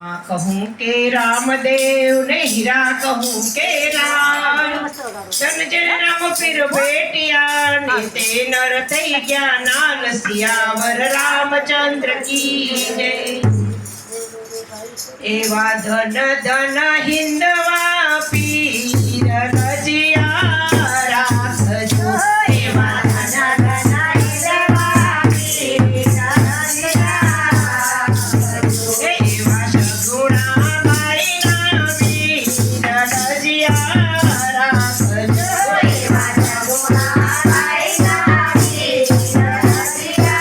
कहूँ के रामदेव ने हीरा कहूँ के राम तन जन राम फिर बेटिया नीते नर थई गया नाल सियावर रामचंद्र की जय। एवा धन धन हिंदवा पीर रजिया राखजो। एवा धन धन हिंदवा पीर रजिया राखजो। एवा सगुणा माई ना पीर रजिया राखजो। एवा सगुणा माई ना पीर रजिया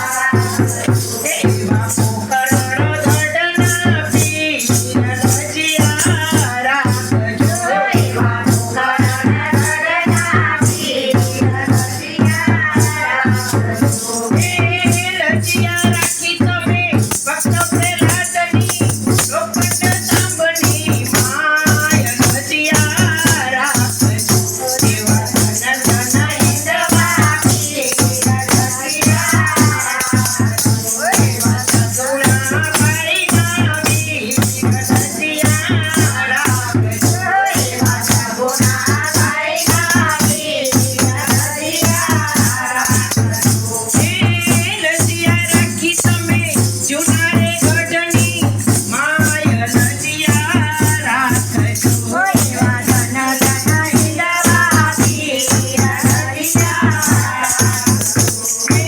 राखजो। एवा पोकरण धडना पीर रजिया राखजो। एवा पोकरण धडना पीर रजिया राखजो। ए रजिया राखी तमे भक्त प्रहलादनी लोखंड तांबनी माय रजिया राखजो। एवा धन धन हिंदवा पीर रजिया राखजो। एवा सगुणा माई ना पीर रजिया राखजो। एवा सगुणा माई ना पीर रजिया राखजो। ए रजिया राखी तमे जूना रे गઢની માય રજિયા રાખજો। એવા ધન ધન હિંદવા પીર રજિયા રાખજો। એ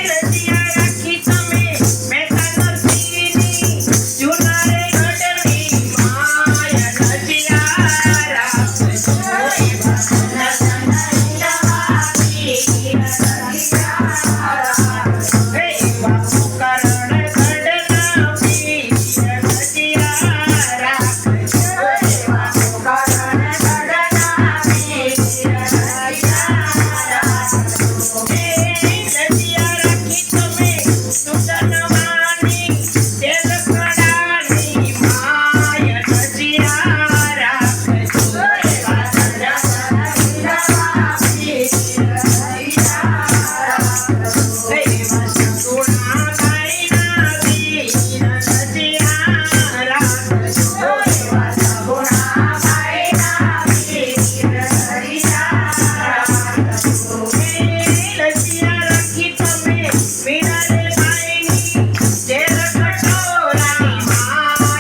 રજિયા રાખી તમે મહેતા નરસિંહની જૂના રે ગઢની માય રજિયા રાખજો। એવા ધન ધન હિંદવા પીર રજિયા રાખજો। એવા પોકરણ ધડના પીર રજિયા રાખજો। એવા પોકરણ ધડના પીર રજિયા રાખજો। એ રજિયા રાખી તમે સુતનવાની તેલ કડાની માય રજિયા રાખજો। એવા ધન ધન હિંદવા પીર રજિયા રાખજો। એવા સગુણા માઈ ના પીર રજિયા રાખજો। એવા સગુણા માઈ ના પીર રજિયા રાખજો। એ રજિયા રાખી તમે મીરા રે માઈની તેલ કટોરાની માય